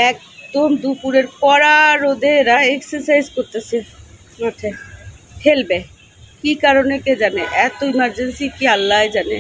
একদম দুপুরের কড়া রোদে এরা এক্সারসাইজ করতেছে মাঠে, খেলবে কি কারণে কে জানে, এত ইমার্জেন্সি কি আল্লাহ জানে।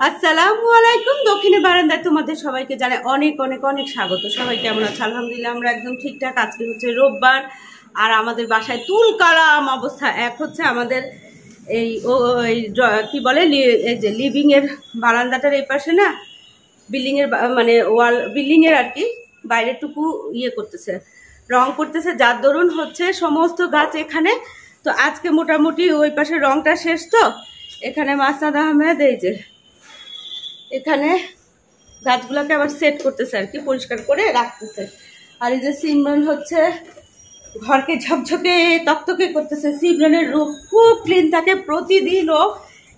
আসসালামু আলাইকুম। দক্ষিণে বারান্দায় তোমাদের সবাইকে জানাই অনেক অনেক অনেক স্বাগত। সবাই কেমন আছে? আলহামদুলিল্লাহ আমরা একদম ঠিকঠাক। আজকে হচ্ছে রোববার, আর আমাদের বাসায় তুলকালাম অবস্থা। এক হচ্ছে আমাদের এই কি বলে, এই যে লিভিং এর বারান্দাটার এই পাশে না, বিল্ডিং এর মানে ওয়াল বিল্ডিং এর আর কি বাইরেটুকু ইয়ে করতেছে, রং করতেছে, যার দরুন হচ্ছে সমস্ত গাছ এখানে। তো আজকে মোটামুটি ওই পাশে রংটা শেষ, তো এখানে মাসনাদ আহমেদ এই যে এখানে গাছগুলোকে আবার সেট করতেছে আর কি, পরিষ্কার করে রাখতেছে। আর এই যে সিমরান হচ্ছে ঘরকে ঝকঝকে তকতকে করতেছে। সিমরানের রুম খুব ক্লিন থাকে, প্রতিদিন ও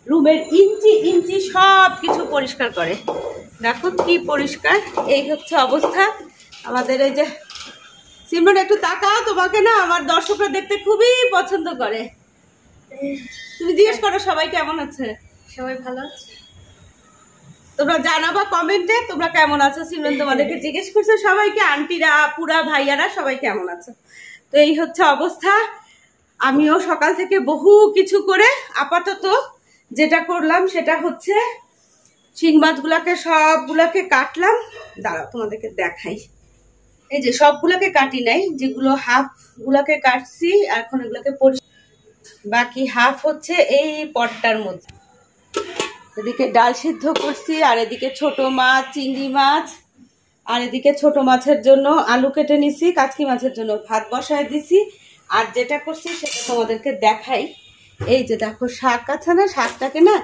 রুমের ইঞ্চি ইঞ্চি সব কিছু পরিষ্কার করে। দেখো কি পরিষ্কার, এই হচ্ছে অবস্থা আমাদের। এই যে সিমরান একটু তাকাও, তোমাকে না আমার দর্শকরা দেখতে খুবই পছন্দ করে। তুমি জিজ্ঞেস করো সবাই কেমন আছে। সবাই ভালো আছে? তোমরা জানাবা কমেন্টে তোমরা কেমন আছো। সিমরান তোমাদেরকে জিজ্ঞেস করছে সবাইকে, আন্টিরা আপুরা ভাইয়ারা সবাই কেমন আছো। তো এই হচ্ছে অবস্থা। আমিও সকাল থেকে বহু কিছু করে আপাতত যেটা করলাম সেটা হচ্ছে শিং মাছগুলাকে সবগুলাকে কাটলাম। দাঁড়াও তোমাদেরকে দেখাই। এই যে সবগুলাকে কাটি নাই, যেগুলো হাফ গুলাকে কাটছি, এখন এগুলোকে বাকি হাফ হচ্ছে এই পটটার মধ্যে। এদিকে ডাল সিদ্ধ করছি, আর এদিকে ছোট মাছ, চিংড়ি মাছ, আর এদিকে ছোট মাছের জন্য আলু কেটে নিছি, কাচকি মাছের জন্য ভাত বসায় দিছি। আর যেটা করছি সেটা তোমাদেরকে দেখাই। এই যে দেখো শাক আছে না, শাকটাকে না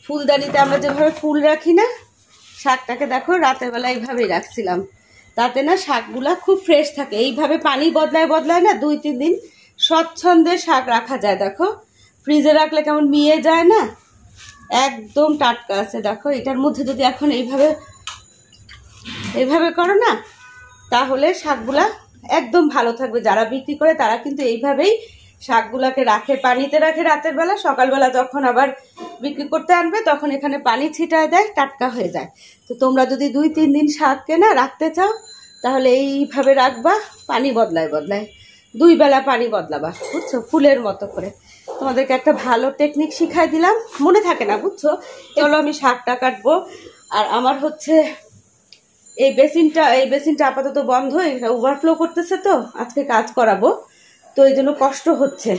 ফুলদানিতে আমরা যেভাবে ফুল রাখি না, শাকটাকে দেখো রাতের বেলা এইভাবেই রাখছিলাম, তাতে না শাকগুলা খুব ফ্রেশ থাকে। এইভাবে পানি বদলায় বদলায় না 2-3 দিন স্বচ্ছন্দে শাক রাখা যায়। দেখো ফ্রিজে রাখলে কেমন মিয়ে যায় না, একদম টাটকা আছে। দেখো এটার মধ্যে যদি এখন এইভাবে করো না, তাহলে শাকগুলা একদম ভালো থাকবে। যারা বিক্রি করে তারা কিন্তু এইভাবেই শাকগুলাকে রাখে, পানিতে রাখে রাতের বেলা, সকালবেলা যখন আবার বিক্রি করতে আনবে তখন এখানে পানি ছিটায় দেয়, টাটকা হয়ে যায়। তো তোমরা যদি 2-3 দিন শাককে না রাখতে চাও তাহলে এইভাবে রাখবা, পানি বদলায় বদলায় 2 বেলা পানি বদলাবা, বুঝছো, ফুলের মতো করে। তোমাদেরকে একটা ভালো টেকনিক শিখাই দিলাম, মনে থাকে না বুঝছো। চলো আমি শাকটা কাটবো। আর আমার হচ্ছে এই বেসিনটা আপাতত বন্ধ, এটা ওভারফ্লো করতেছে, তো আজকে কাজ করাবো, তো এই জন্য কষ্ট হচ্ছে।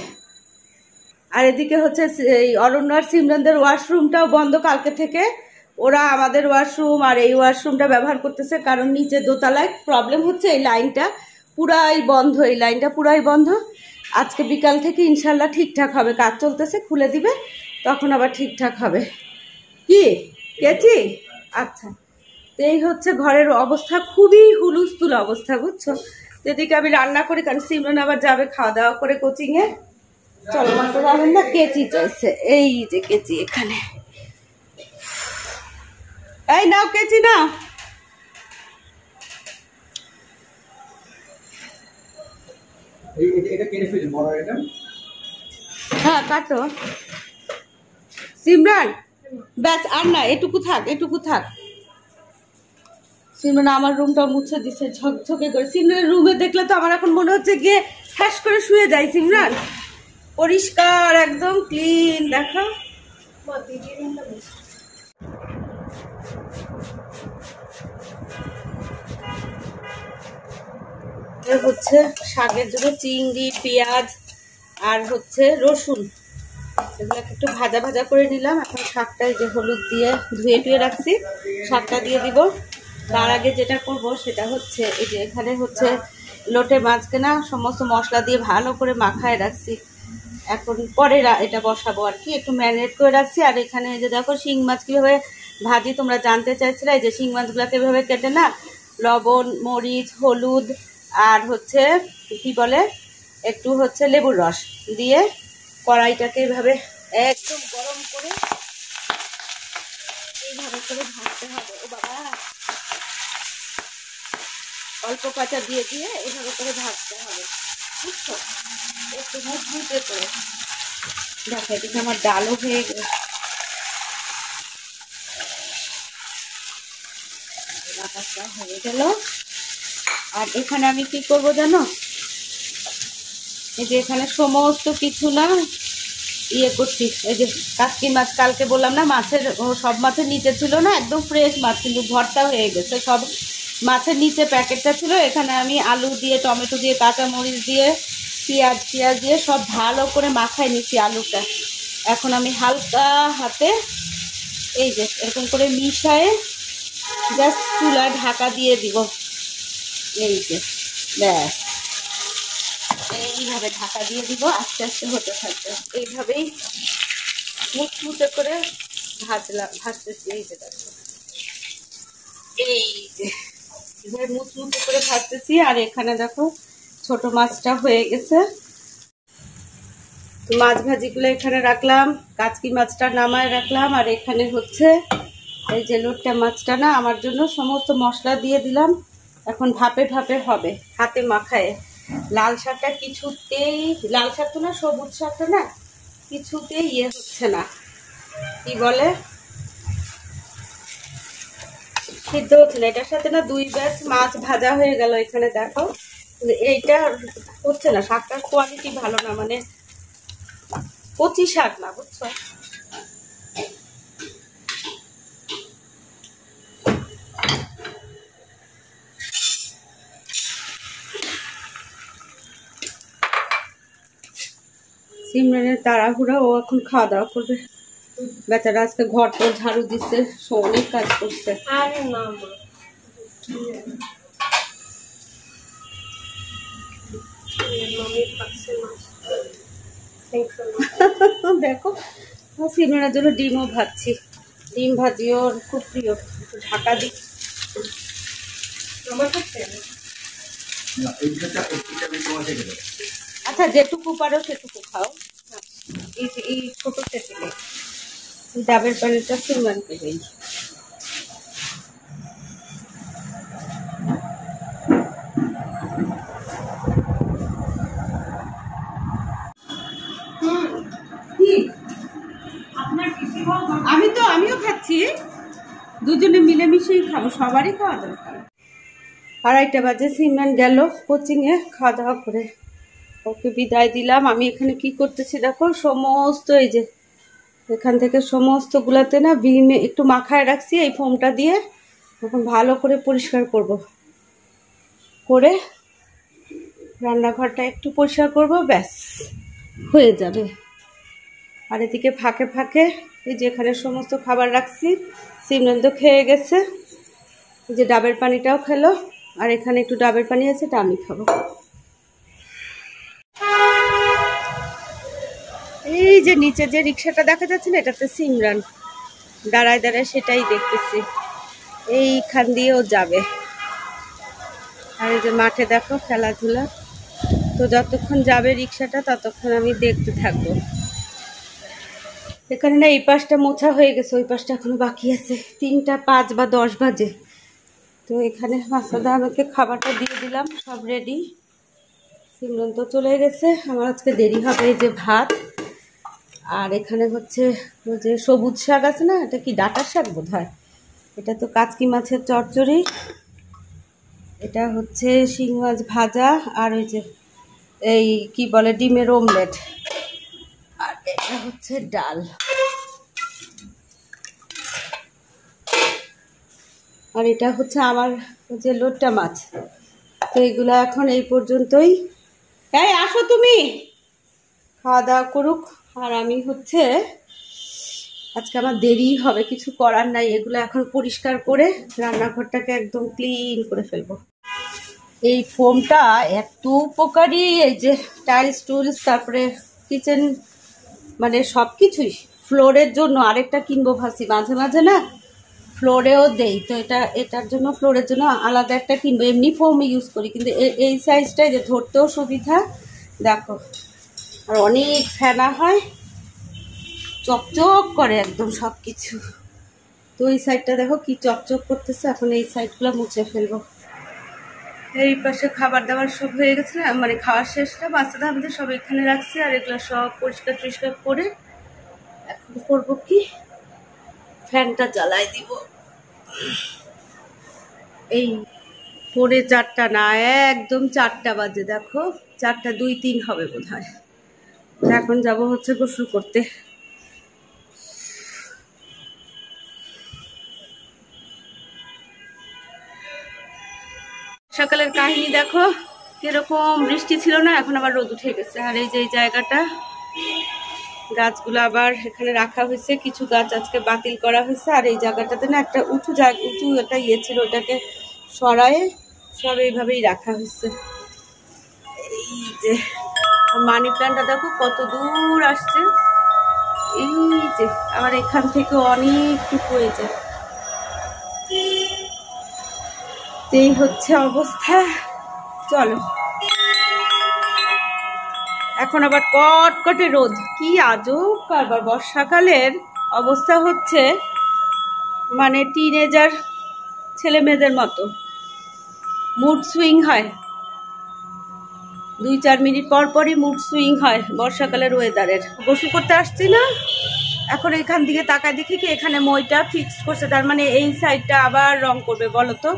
আর এদিকে হচ্ছে এই অরণ্য আর সিমরানদের ওয়াশরুমটাও বন্ধ কালকে থেকে। ওরা আমাদের ওয়াশরুম আর এই ওয়াশরুমটা ব্যবহার করতেছে, কারণ নিচে দোতলায় প্রবলেম হচ্ছে, এই লাইনটা পুরাই বন্ধ, এই লাইনটা পুরাই বন্ধ। আজকে বিকাল থেকে ইনশাল্লাহ ঠিকঠাক হবে, কাজ চলতেছে, খুলে দিবে তখন আবার ঠিকঠাক হবে। কি কেচি? আচ্ছা, তো এই হচ্ছে ঘরের অবস্থা, খুবই হুলুস্থুল অবস্থা, বুঝছো। এদিকে আমি রান্না করি, কারণ সিমরান আবার যাবে খাওয়া দাওয়া করে কোচিংয়ে। চলো মাত্র যাবেন না, কেচি চাইছে, এই যে কেচি এখানে, এই নাও কেচি নাও। হ্যাঁ কাটো সিমরান, ব্যাস আর না, এটুকু থাক, এটুকু থাক। সিমরান আমার রুমটা মুছে দিছে ঝকঝকে করে। সিমরানের রুমে দেখলে তো আমার এখন মনে হচ্ছে গিয়ে ঠাস করে শুয়ে যায়। সিমরান পরিষ্কার একদম ক্লিন, দেখো। হচ্ছে শাকের জন্য চিংড়ি, পেঁয়াজ আর হচ্ছে রসুন, এগুলোকে একটু ভাজা ভাজা করে নিলাম। এখন শাকটা যে হলুদ দিয়ে ধুয়ে টুয়ে রাখছি, শাকটা দিয়ে দিব। তার আগে যেটা করব সেটা হচ্ছে এই যে এখানে হচ্ছে লোটে মাছকে না সমস্ত মশলা দিয়ে ভালো করে মাখায় রাখছি, এখন পরে এটা বসাবো আর কি, একটু ম্যারিনেট করে রাখছি। আর এখানে এই যে দেখো শিং মাছ কীভাবে ভাজি, তোমরা জানতে চাইছিলে। এই যে শিং মাছগুলোকে এভাবে কেটে না লবণ, মরিচ, হলুদ আর হচ্ছে কি বলে একটু হচ্ছে লেবুর রস দিয়ে কড়াইটাকে এভাবে একদম গরম করে এইভাবে করে ভাজতে হবে। ও বাবা, অল্প কাঁচা দিয়ে দিয়ে এইভাবে করে ভাজতে হবে, বুঝছো? একটু মুচমুচে করে। দেখো এদিকে আমার ডালও হয়ে গেছে, হয়ে গেল। আর এখানে আমি কি করব জানো, এই যে এখানে সমস্ত কিছু না ইয়ে করছি। এই যে কাটকি মাছ, কালকে বললাম না মাছের, সব মাছের নিচে ছিল না, একদম ফ্রেশ মাছ কিন্তু ভর্তা হয়ে গেছে। সব মাছের নিচে প্যাকেটটা ছিল, এখানে আমি আলু দিয়ে, টমেটো দিয়ে, কাঁচামরিচ দিয়ে, পেঁয়াজ দিয়ে সব ভালো করে মাখায় নিচ্ছি আলুটা। এখন আমি হালকা হাতে এই যে এরকম করে মিশায়ে জাস্ট চুলায় ঢাকা দিয়ে দিব। এই যে ব্যাস, এইভাবে ঢাকা দিয়ে দিব, আস্তে আস্তে হতে থাকবে। এইভাবেই মুচমুচে করে ভাজতেছি। এই যে দেখো, এই যে এভাবে মুচমুচে করে ভাজতেছি। আর এখানে দেখো ছোট মাছটা হয়ে গেছে, তো মাছ ভাজিগুলো এখানে রাখলাম, কাচকি মাছটা নামায় রাখলাম। আর এখানে হচ্ছে এই যে লোটটা মাছটা না আমার জন্য সমস্ত মশলা দিয়ে দিলাম। এখন ভাপে ভাপে হবে, হাতে মাখায়। লাল শাকটা কিছুতেই, লাল শাক তো না, সবুজ শাকটা না কিছুতেই ইয়ে হচ্ছে না, কি বলে, সিদ্ধ হচ্ছে না। এটার সাথে না 2 ব্যাচ মাছ ভাজা হয়ে গেল এখানে দেখো, এইটা হচ্ছে না। শাকটার কোয়ালিটি ভালো না, মানে কচি শাক না, বুঝছো? সিমরানের তাড়াহুড়া, ও এখন খাওয়া দাওয়া করবে। বেচারা আজকে ঘর তো ঝাড়ু দিচ্ছে, অনেক কাজ করছে। দেখো সিমরানের জন্য ডিমও ভাজছি, ডিম ভাজি ওর খুব প্রিয়। ঢাকা দিই, আচ্ছা যেটুকু পারো সেটুকু খাও। এই ছোট টেবিলে ডাবের পানিটা সিমরানকে দেই। আমিও খাচ্ছি, দুজনে মিলেমিশেই খাবো, সবারই খাওয়া দরকার। 2:30 বাজে, সিমরান গেল কোচিংয়ে, খাওয়া দাওয়া করে ওকে বিদায় দিলাম। আমি এখানে কি করতেছি দেখো, সমস্ত এই যে এখান থেকে সমস্ত গুলাতে না ভিমে একটু মাখায় রাখছি এই ফোমটা দিয়ে। এখন ভালো করে পরিষ্কার করব, করে রান্নাঘরটা একটু পরিষ্কার করব, ব্যাস হয়ে যাবে। আর এদিকে ফাঁকে ফাঁকে এই যে এখানে সমস্ত খাবার রাখছি, সিমরান তো খেয়ে গেছে, এই যে ডাবের পানিটাও খেলো। আর এখানে একটু ডাবের পানি আছে, এটা আমি খাবো। এই যে নিচে যে রিক্সাটা দেখা যাচ্ছে না, এটাতে সিমরান দাঁড়ায় দাঁড়ায় সেটাই দেখতেছি, এইখান দিয়েও যাবে। আর এই যে মাঠে দেখো খেলাধুলা, তো যতক্ষণ যাবে রিক্সাটা ততক্ষণ আমি দেখতে থাকবো। এখানে না এই পাশটা মোছা হয়ে গেছে, ওই পাশটা এখনো বাকি আছে। 3টা 5 বা 10 বাজে। তো এখানে মাসাদা আমাকে খাবারটা দিয়ে দিলাম, সব রেডি। সিমরান তো চলে গেছে, আমার আজকে দেরি হবে। এই যে ভাত, আর এখানে হচ্ছে ওই যে সবুজ শাক আছে না, এটা কি ডাঁটার শাক বোধ হয়, এটা তো কাচকি মাছের চচ্চড়ি, এটা হচ্ছে শিং মাছ ভাজা, আর ওই যে এই কি বলে ডিমের অমলেট, আর এটা হচ্ছে ডাল। আর এটা হচ্ছে আমার যে লোট্টা মাছ। তো এগুলো এখন এই পর্যন্তই। এই আসো তুমি, খাওয়া দাওয়া করুক। আর আমি হচ্ছে আজকে আমার দেরি হবে, কিছু করার নাই। এগুলো এখন পরিষ্কার করে রান্নাঘরটাকে একদম ক্লিন করে ফেলবো। এই ফোমটা এত উপকারী, এই যে টাইলস টুলস, তারপরে কিচেন, মানে সব কিছুই ফ্লোরের জন্য। আরেকটা কিনবো ভাবছি, মাঝে মাঝে না ফ্লোরেও দেই, তো এটার জন্য ফ্লোরের জন্য আলাদা একটা কিনবো। এমনি ফোম ইউজ করি, কিন্তু এই সাইজটাই যে ধরতেও সুবিধা, দেখো। আর অনেক ফেনা হয়, চকচক করে একদম সব কিছু। তো এই সাইডটা দেখো কি চকচক করতেছে, এখন এই সাইডগুলো মুছে ফেলবো। এই পাশে খাবার দাবার সব হয়ে গেছে, মানে খাওয়ার শেষটা বাচ্চাদের আমাদের সব এখানে রাখছি, আর এগুলো সব পরিষ্কার টরিষ্কার করে এখন করবো কি, ফ্যানটা জ্বালাই দিব। এই 4:45 না, একদম 4টা বাজে, দেখো 4টা 2-3 হবে বোধ হয়। এখন যাব হচ্ছে গোসল করতে। সকালের কাহিনী দেখো কিরকম, বৃষ্টি ছিল না, এখন আবার রোদ উঠে গেছে। আর এই যে এই জায়গাটা, গাছগুলো আবার এখানে রাখা হয়েছে, কিছু গাছ আজকে বাতিল করা হয়েছে। আর এই জায়গাটাতে না একটা উঁচু একটা ইয়ে ছিল, ওটাকে সরায়ে সব এইভাবেই রাখা হয়েছে। এই যে মানি প্ল্যান্টটা দেখো কত দূর আসছে, এই যে আবার এখান থেকে অনেকটুকু হয়ে যায়। এই হচ্ছে অবস্থা। চলো, এখন আবার কটকটে রোদ, কি আজব কারবার। বর্ষাকালের অবস্থা হচ্ছে মানে টিনেজার ছেলে মেয়েদের মতো, মুড সুইং হয়, 2-4 মিনিট পর পরই মুড সুইং হয় বর্ষাকালের ওয়েদারের। গোসল করতে আসছি না, এখন এখান দিকে তাকায় দেখি কি এখানে মইটা ফিক্সড করছে, তার মানে এই সাইডটা আবার রং করবে। বলো তো,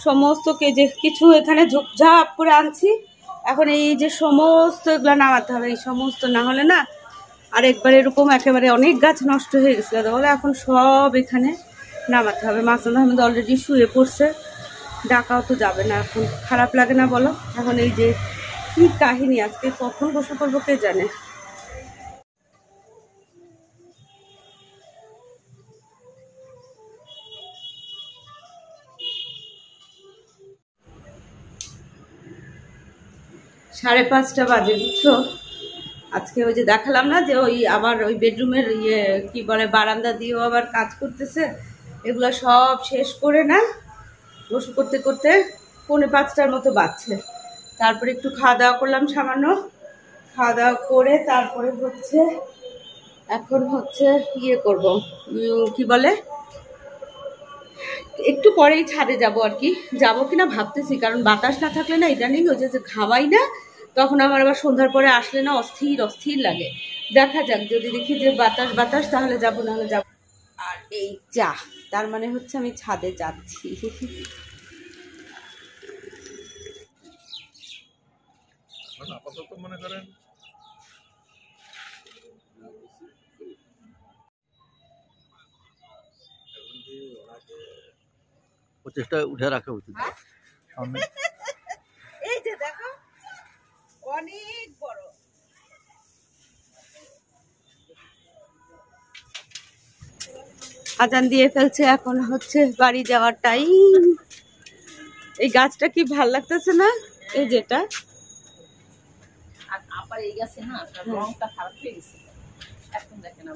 সমস্ত যে কিছু এখানে ঝোপঝাপ করে আনছি, এখন এই যে সমস্ত এগুলো নামাতে হবে। এই সমস্ত না হলে না আর একবার এরকম একেবারে অনেক গাছ নষ্ট হয়ে গেছিল, তাহলে এখন সব এখানে নামাতে হবে। মাসুদ আহমেদ অলরেডি শুয়ে পড়ছে, ডাকাও তো যাবে না, এখন খারাপ লাগে না বলো? এখন এই যে কি কাহিনী, আজকে কখন গোসল করবো কে জানে। সাড়ে 5টা বাজে, বুঝছো? আজকে ওই যে দেখালাম না যে ওই আবার ওই বেডরুমের ইয়ে কি বলে বারান্দা দিয়েও আবার কাজ করতেছে, এগুলো সব শেষ করে না গোসল করতে করতে 4:45টার মতো বাজছে। তারপরে একটু খাওয়া দাওয়া করলাম, সামান্য খাওয়া দাওয়া করে তারপরে হচ্ছে এখন হচ্ছে ইয়ে করব, কি বলে, একটু পরেই ছাদে যাব আর কি। যাবো কিনা ভাবতেছি, কারণ বাতাস না থাকলে না ইদানিং ওই যে ঘামাই না, তখন আমার আবার সন্ধ্যার পরে আসলে না অস্থির অস্থির লাগে। দেখা যাক, যদি দেখি যে বাতাস বাতাস তাহলে যাবো, নাহলে যাবো। আর এই যা, তার মানে হচ্ছে আমি ছাদে যাচ্ছি। আপাতত মনে করেন প্রচেষ্টা উঠে রাখা উচিত। এই যে দেখো অনেক বড়, আজান দিয়ে ফেলছে, এখন হচ্ছে বাড়ি যাওয়ার টাইম। এই গাছটা কি ভাল লাগতেছে না, এই যেটা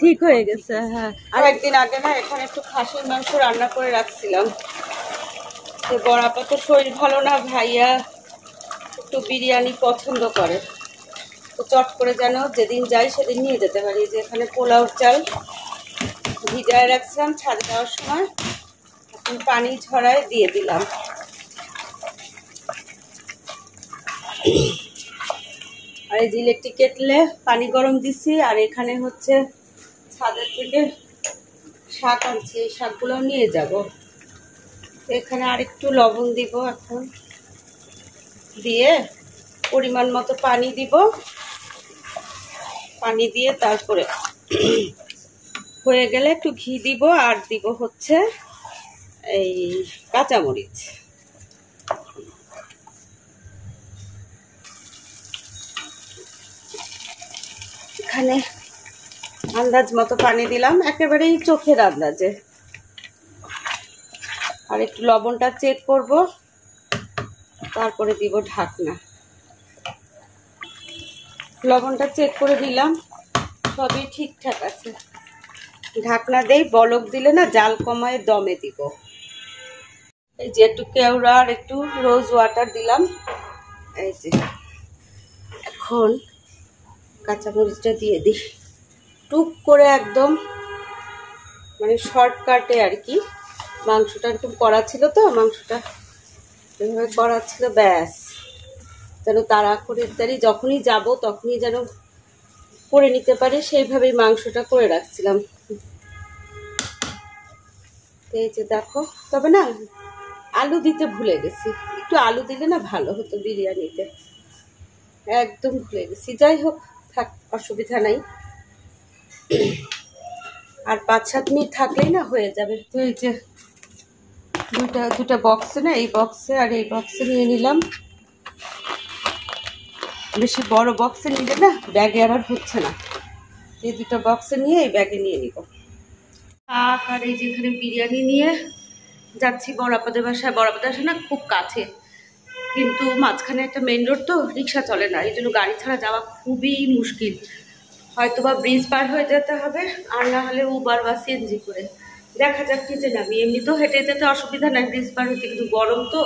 ঠিক হয়ে গেছে। হ্যাঁ, আর একদিন আগে না এখানে একটু খাসির মাংস রান্না করে রাখছিলাম, তো বড় আপা তো শরীর ভালো না, ভাইয়া একটু বিরিয়ানি পছন্দ করে, তো চট করে যেন যেদিন যাই সেদিন নিয়ে যেতে পারি। যে এখানে পোলাও চাল ভিজায় রাখছিলাম ছাদে যাওয়ার সময়, এখন পানি ঝরায় দিয়ে দিলাম। আর এই যে ইলেকট্রিক কেটলে পানি গরম দিছি, আর এখানে হচ্ছে ছাদের থেকে শাক আনছি, এই শাকগুলো নিয়ে যাব। এখানে আরেকটু লবণ দিব, এখন দিয়ে পরিমাণ মতো পানি দিব, পানি দিয়ে তারপরে হয়ে গেলে একটু ঘি দিব, আর দিব হচ্ছে এই কাঁচামরিচ। এখানে আন্দাজ মতো পানি দিলাম, একেবারেই চোখের আন্দাজে। আর একটু লবণটা চেক করব, তারপরে দিব ঢাকনা। লবণটা চেক করে দিলাম, সবই ঠিকঠাক আছে। ঢাকনা দেই, বলক দিলে না জাল কমায় দমে দিব। এই যে একটু কেওড়া আর একটু রোজ ওয়াটার দিলাম। এই যে এখন কাঁচামরিচটা দিয়ে দিই, টুক করে একদম মানে শর্টকাটে আর কি। মাংসটা এরকম করা ছিল তো, মাংসটা এভাবে করা ছিল, ব্যাস যেন তাড়াতাড়ি যখনই যাব তখনই যেন করে নিতে পারে, সেইভাবেই মাংসটা করে রাখছিলাম। এই যে দেখো, তবে না আলু দিতে ভুলে গেছি, একটু আলু দিলে না ভালো হতো বিরিয়ানিতে, একদম ভুলে গেছি। যাই হোক, থাক, অসুবিধা নাই, আর 5-7 মিনিট থাকলেই না হয়ে যাবে। তো এই যে দুটা বক্সে না, এই বক্সে আর এই বক্সে নিয়ে নিলাম। বেশি বড় বক্সে নিলে না ব্যাগে আর হচ্ছে না, এই দুটো বক্সে নিয়ে এই ব্যাগে নিয়ে নিব। আর এই যেখানে বিরিয়ানি নিয়ে যাচ্ছি বড়াপাদের বাসায়। বড়াপাদের বাসা না খুব কাছে, কিন্তু মাঝখানে একটা মেন রোড তো, রিক্সা চলে না, এই জন্য গাড়ি ছাড়া যাওয়া খুবই মুশকিল। হয়তো বা ব্রিজ পার হয়ে যেতে হবে, আর না হলে উবার বা সিএনজি করে। দেখা যাক কি যে নামি, এমনি তো হেঁটে যেতে অসুবিধা নাই ব্রিজ পার হতে, কিন্তু গরম তো,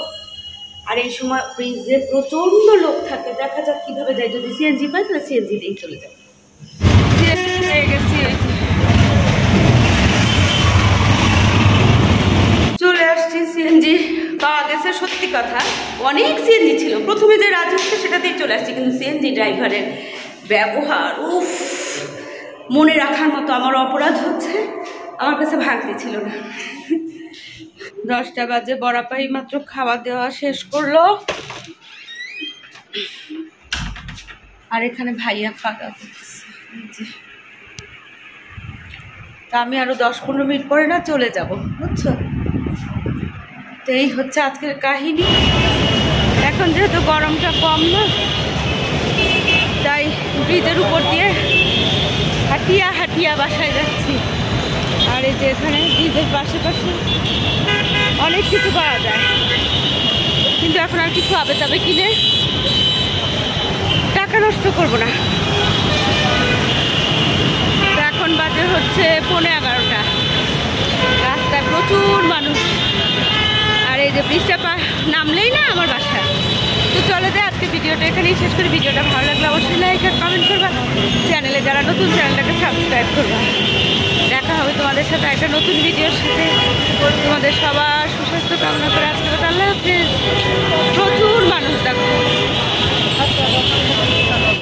আর এই সময় ব্রিজে প্রচণ্ড লোক থাকে। দেখা যাক কীভাবে যায়, যদি সিএনজি পাই তাহলে সিএনজি দিয়েই চলে যাবে। সিএনজি পেয়ে গেছি, চলে আসছি। সিএনজি পাওয়া গেছে, সত্যি কথা অনেক সিএনজি ছিল, প্রথমে যে রাজি হচ্ছে সেটাতেই চলে আসছি, কিন্তু সিএনজি ড্রাইভারের ব্যবহার উফ, মনে রাখার মতো। আমার অপরাধ হচ্ছে আমার কাছে ভাগতে ছিল না। 10টা বাজে, বড়াপাই মাত্র খাওয়া দেওয়া শেষ করলো, আর এখানে ভাইয়া খাওয়া দাওয়া করতেছে। তা আমি আরো 10-15 মিনিট পরে না চলে যাব, বুঝছো? তো এই হচ্ছে আজকের কাহিনী। এখন যেহেতু গরমটা কম না, তাই ব্রিজের উপর দিয়ে হাঁটিয়া হাঁটিয়া বাসায় যাচ্ছি। আর এই যে এখানে ব্রিজের পাশে অনেক কিছু পাওয়া যায়, কিন্তু এখন আর কিছু আবে যাবে কিনে টাকা নষ্ট করবো না। এখন বাজে হচ্ছে 11:15, রাস্তায় প্রচুর মানুষ, আর এই যে ব্রিজটা নামলেই না আমার বাসা। তো চলে যায় আজকে ভিডিওটা এখানেই শেষ করি। ভিডিওটা ভালো লাগলে অবশ্যই লাইক আর কমেন্ট করবা, চ্যানেলে যারা নতুন চ্যানেলটাকে সাবস্ক্রাইব করবা। দেখা হবে তোমাদের সাথে একটা নতুন ভিডিওর সাথে। তোমাদের সবার সুস্বাস্থ্য কামনা করে